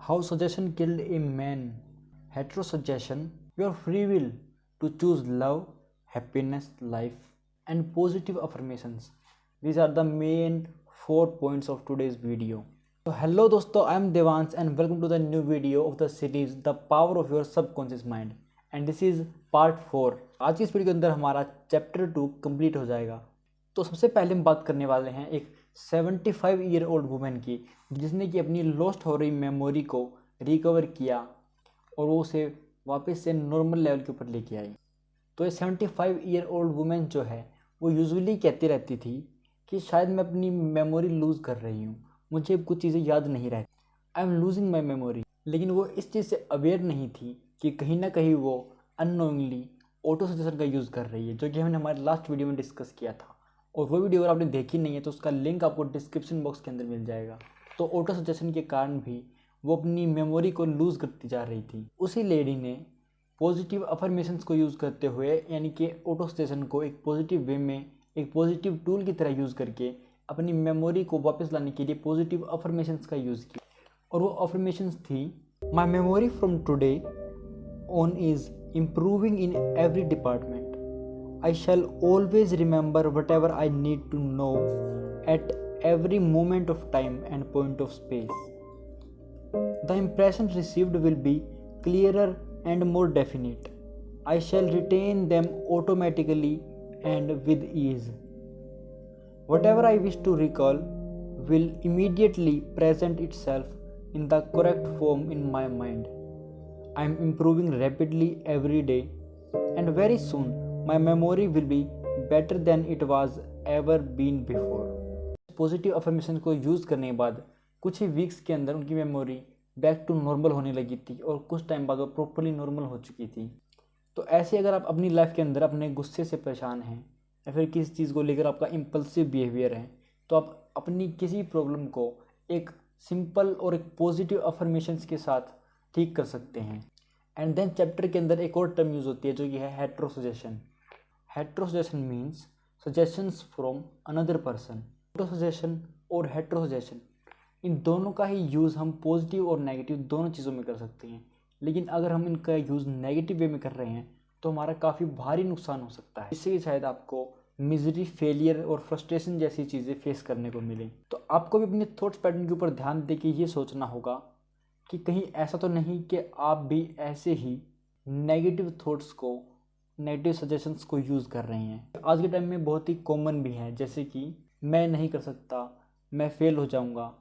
How suggestion killed a man. Heterosuggestion, your free will to choose love, happiness, life, and positive affirmations. These are the main 4 points of today's video. So hello दोस्तों, I am Devansh and welcome to the new video of the series The Power of Your Subconscious Mind and this is part 4. आज की इस video के अंदर हमारा chapter 2 complete हो जाएगा. तो सबसे पहले हम बात करने वाले हैं एक 75 ईयर ओल्ड वुमेन की जिसने कि अपनी लॉस्ट हो रही मेमोरी को रिकवर किया और वो उसे वापस से नॉर्मल लेवल के ऊपर लेके आई. तो ये 75 ईयर ओल्ड वुमेन जो है वो यूजुअली कहती रहती थी कि शायद मैं अपनी मेमोरी लूज़ कर रही हूँ, मुझे कुछ चीज़ें याद नहीं रहती, I am losing my memory. लेकिन वो इस चीज़ से अवेयर नहीं थी कि कहीं ना कहीं वो अननोइंगली ऑटो सजेशन का यूज़ कर रही है, जो कि हमने हमारे लास्ट वीडियो में डिस्कस किया था. और वो वीडियो अगर आपने देखी नहीं है तो उसका लिंक आपको डिस्क्रिप्शन बॉक्स के अंदर मिल जाएगा. तो ऑटो सजेशन के कारण भी वो अपनी मेमोरी को लूज़ करती जा रही थी. उसी लेडी ने पॉजिटिव अफर्मेशंस को यूज़ करते हुए यानी कि ऑटो सजेशन को एक पॉजिटिव वे में एक पॉजिटिव टूल की तरह यूज़ करके अपनी मेमोरी को वापस लाने के लिए पॉजिटिव अफर्मेशंस का यूज़ किया. और वो अफर्मेशंस थी, my memory from today on is improving in every department. I shall always remember whatever I need to know at every moment of time and point of space. The impressions received will be clearer and more definite. I shall retain them automatically and with ease. Whatever I wish to recall will immediately present itself in the correct form in my mind. I am improving rapidly every day and very soon my memory will be better than it was ever been before. Positive affirmation को use करने के बाद कुछ ही weeks के अंदर उनकी memory back to normal होने लगी थी और कुछ टाइम बाद वो प्रॉपरली नॉर्मल हो चुकी थी. तो ऐसे अगर आप अपनी लाइफ के अंदर अपने गुस्से से परेशान हैं या फिर किसी चीज़ को लेकर आपका इम्पल्सिव बिहेवियर है तो आप अपनी किसी प्रॉब्लम को एक सिंपल और एक पॉजिटिव अफर्मेशंस के साथ ठीक कर सकते हैं. एंड देन चैप्टर के अंदर एक और टर्म यूज़ होती है जो कि है heterosuggestion. Heterosuggestion means suggestions from another person. Autosuggestion और हेट्रोसजेशन इन दोनों का ही यूज़ हम पॉजिटिव और नेगेटिव दोनों चीज़ों में कर सकते हैं. लेकिन अगर हम इनका यूज़ नेगेटिव वे में कर रहे हैं तो हमारा काफ़ी भारी नुकसान हो सकता है, इससे शायद आपको मिजरी, फेलियर और फ्रस्ट्रेशन जैसी चीज़ें फेस करने को मिले. तो आपको भी अपने थॉट्स पैटर्न के ऊपर ध्यान दे के ये सोचना होगा कि कहीं ऐसा तो नहीं कि आप भी ऐसे ही नेगेटिव थॉट्स को, नेगेटिव सजेशंस को यूज़ कर रहे हैं. आज के टाइम में बहुत ही कॉमन भी है, जैसे कि मैं नहीं कर सकता, मैं फेल हो जाऊंगा,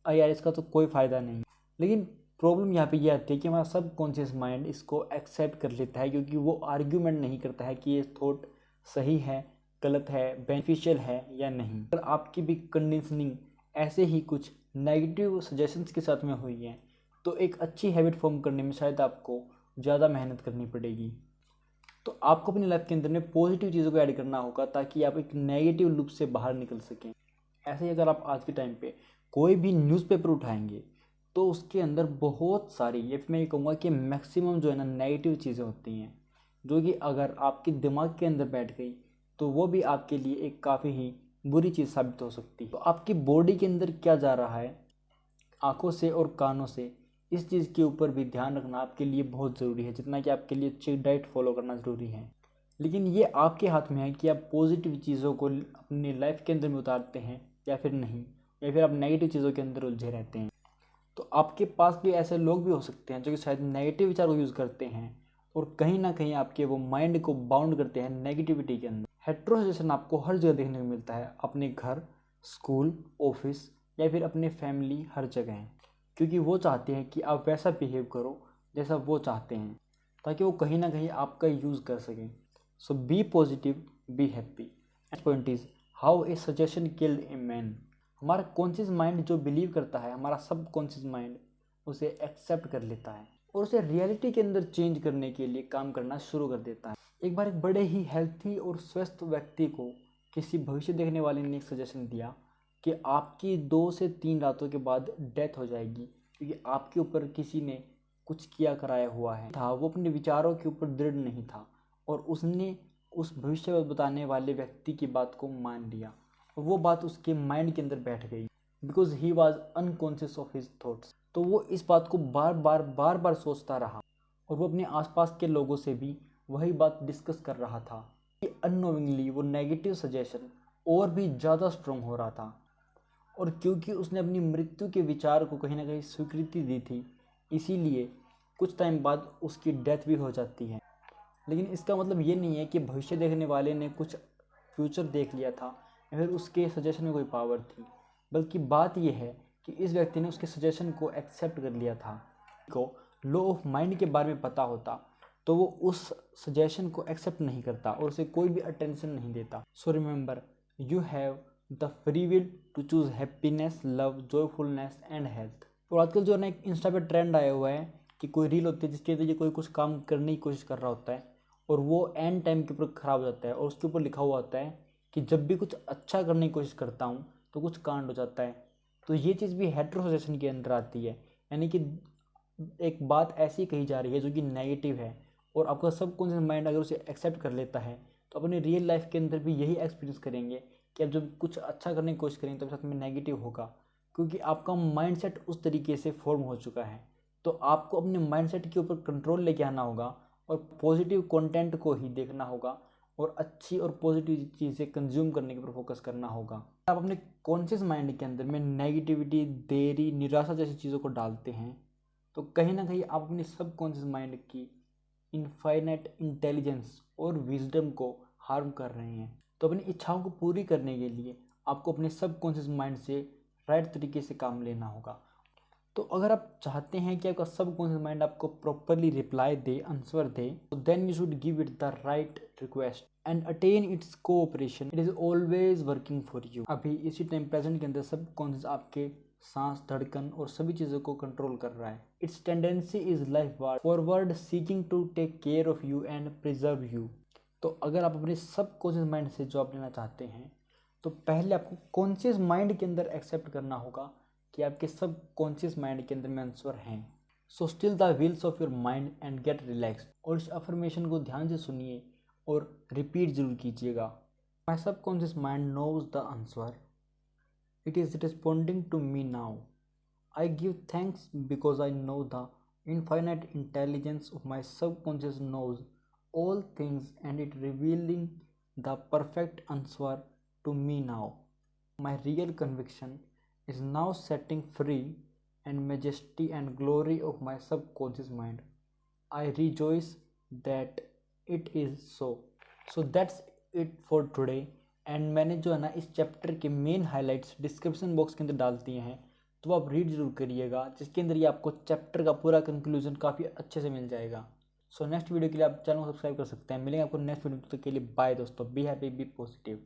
यार इसका तो कोई फ़ायदा नहीं. लेकिन प्रॉब्लम यहाँ पे ये आती है कि हमारा सब कॉन्शियस माइंड इसको एक्सेप्ट कर लेता है क्योंकि वो आर्ग्यूमेंट नहीं करता है कि ये थॉट सही है, गलत है, बेनिफिशियल है या नहीं. अगर आपकी भी कंडीशनिंग ऐसे ही कुछ नेगेटिव सजेशंस के साथ में हुई है तो एक अच्छी हैबिट फॉर्म करने में शायद आपको ज़्यादा मेहनत करनी पड़ेगी. तो आपको अपनी लाइफ के अंदर में पॉजिटिव चीज़ों को ऐड करना होगा ताकि आप एक नेगेटिव लूप से बाहर निकल सकें. ऐसे ही अगर आप आज के टाइम पे कोई भी न्यूज़पेपर उठाएंगे तो उसके अंदर बहुत सारी, ये मैं ये कहूँगा कि मैक्सिमम जो है ना नेगेटिव चीज़ें होती हैं जो कि अगर आपके दिमाग के अंदर बैठ गई तो वो भी आपके लिए एक काफ़ी ही बुरी चीज़ साबित हो सकती है. तो आपकी बॉडी के अंदर क्या जा रहा है आँखों से और कानों से, इस चीज़ के ऊपर भी ध्यान रखना आपके लिए बहुत ज़रूरी है, जितना कि आपके लिए अच्छी डाइट फॉलो करना ज़रूरी है. लेकिन ये आपके हाथ में है कि आप पॉजिटिव चीज़ों को अपनी लाइफ के अंदर में उतारते हैं या फिर नहीं, या फिर आप नेगेटिव चीज़ों के अंदर उलझे रहते हैं. तो आपके पास भी ऐसे लोग भी हो सकते हैं जो कि शायद नेगेटिव विचार को यूज़ करते हैं और कहीं ना कहीं आपके वो माइंड को बाउंड करते हैं नेगेटिविटी के अंदर. हेट्रोसजेशन आपको हर जगह देखने को मिलता है, अपने घर, स्कूल, ऑफिस या फिर अपने फैमिली, हर जगह है, क्योंकि वो चाहते हैं कि आप वैसा बिहेव करो जैसा वो चाहते हैं ताकि वो कहीं ना कहीं आपका यूज़ कर सकें. So be positive, be happy. Next point is how a suggestion killed a man. हमारा कॉन्शियस माइंड जो बिलीव करता है, हमारा सब कॉन्शियस माइंड उसे एक्सेप्ट कर लेता है और उसे रियलिटी के अंदर चेंज करने के लिए काम करना शुरू कर देता है. एक बार एक बड़े ही हेल्थी और स्वस्थ व्यक्ति को किसी भविष्य देखने वाले ने एक सजेशन दिया कि आपकी 2 से 3 रातों के बाद डेथ हो जाएगी क्योंकि आपके ऊपर किसी ने कुछ किया कराया हुआ है था. वो अपने विचारों के ऊपर दृढ़ नहीं था और उसने उस भविष्य बताने वाले व्यक्ति की बात को मान लिया और वो बात उसके माइंड के अंदर बैठ गई because he was unconscious of his thoughts. तो वो इस बात को बार बार सोचता रहा और वो अपने आसपास के लोगों से भी वही बात डिस्कस कर रहा था कि अननोविंगली वो नेगेटिव सजेशन और भी ज़्यादा स्ट्रॉन्ग हो रहा था। और क्योंकि उसने अपनी मृत्यु के विचार को कहीं ना कहीं स्वीकृति दी थी, इसीलिए कुछ टाइम बाद उसकी डेथ भी हो जाती है। लेकिन इसका मतलब ये नहीं है कि भविष्य देखने वाले ने कुछ फ्यूचर देख लिया था या फिर उसके सजेशन में कोई पावर थी, बल्कि बात यह है कि इस व्यक्ति ने उसके सजेशन को एक्सेप्ट कर लिया था। को लॉ ऑफ माइंड के बारे में पता होता तो वो उस सजेशन को एक्सेप्ट नहीं करता और उसे कोई भी अटेंशन नहीं देता। So remember, you have the free will to choose happiness, love, joyfulness and health. और आजकल जो है ना एक इंस्टा पे ट्रेंड आया हुआ है कि कोई रील होती है जिसके लिए कोई कुछ काम करने की कोशिश कर रहा होता है और वो एंड टाइम के ऊपर ख़राब हो जाता है और उसके ऊपर लिखा हुआ होता है कि जब भी कुछ अच्छा करने की कोशिश करता हूँ तो कुछ कांड हो जाता है। तो ये चीज़ भी हेटेरोसेक्सुअल के अंदर आती है, यानी कि एक बात ऐसी कही जा रही है जो कि नेगेटिव है और आपका सबकॉन्शियस माइंड अगर उसे एक्सेप्ट कर लेता है तो अपनी रियल लाइफ के अंदर भी यही एक्सपीरियंस करेंगे कि आप जब कुछ अच्छा करने की कोशिश करेंगे तो साथ में नेगेटिव होगा, क्योंकि आपका माइंडसेट उस तरीके से फॉर्म हो चुका है। तो आपको अपने माइंडसेट के ऊपर कंट्रोल लेके आना होगा और पॉजिटिव कंटेंट को ही देखना होगा और अच्छी और पॉजिटिव चीज़ें कंज्यूम करने के ऊपर फोकस करना होगा। आप अपने कॉन्शियस माइंड के अंदर में नेगेटिविटी, देरी, निराशा जैसी चीज़ों को डालते हैं तो कहीं ना कहीं आप अपने सबकॉन्शियस माइंड की इनफाइनाइट इंटेलिजेंस और विजडम को हार्म कर रहे हैं। तो अपनी इच्छाओं को पूरी करने के लिए आपको अपने सबकॉन्शियस माइंड से राइट तरीके से काम लेना होगा। तो अगर आप चाहते हैं कि आपका सबकॉन्शियस माइंड आपको प्रॉपरली रिप्लाई दे, आंसर दे, तो then you should give it the right request and attain its cooperation. It is always working for you. अभी इसी टाइम प्रेजेंट के अंदर सबकॉन्शियस आपके सांस, धड़कन और सभी चीज़ों को कंट्रोल कर रहा है। Its tendency is life forward, seeking to take care of you and preserve you. तो अगर आप अपने सबकॉन्शियस माइंड से जॉब लेना चाहते हैं तो पहले आपको कॉन्शियस माइंड के अंदर एक्सेप्ट करना होगा कि आपके सब कॉन्शियस माइंड के अंदर में आंसर हैं। So still the wheels of your mind and get relaxed. और इस अफर्मेशन को ध्यान से सुनिए और रिपीट जरूर कीजिएगा। My subconscious mind knows the answer, it is responding to me now. I give thanks because I know the infinite intelligence of my subconscious knows all things and it revealing the perfect answer to me now. My real conviction is now setting free and majesty and glory of my subconscious mind. I rejoice that it is so. So that's it for today. And मैंने जो है ना इस chapter के main highlights description box के अंदर डाल दिए हैं, तो आप रीड जरूर करिएगा, जिसके अंदर ये आपको चैप्टर का पूरा कंक्लूजन काफ़ी अच्छे से मिल जाएगा। सो नेक्स्ट वीडियो के लिए आप चैनल को सब्सक्राइब कर सकते हैं। मिलेंगे आपको नेक्स्ट वीडियो, तक के लिए बाय दोस्तों। Be happy, be positive.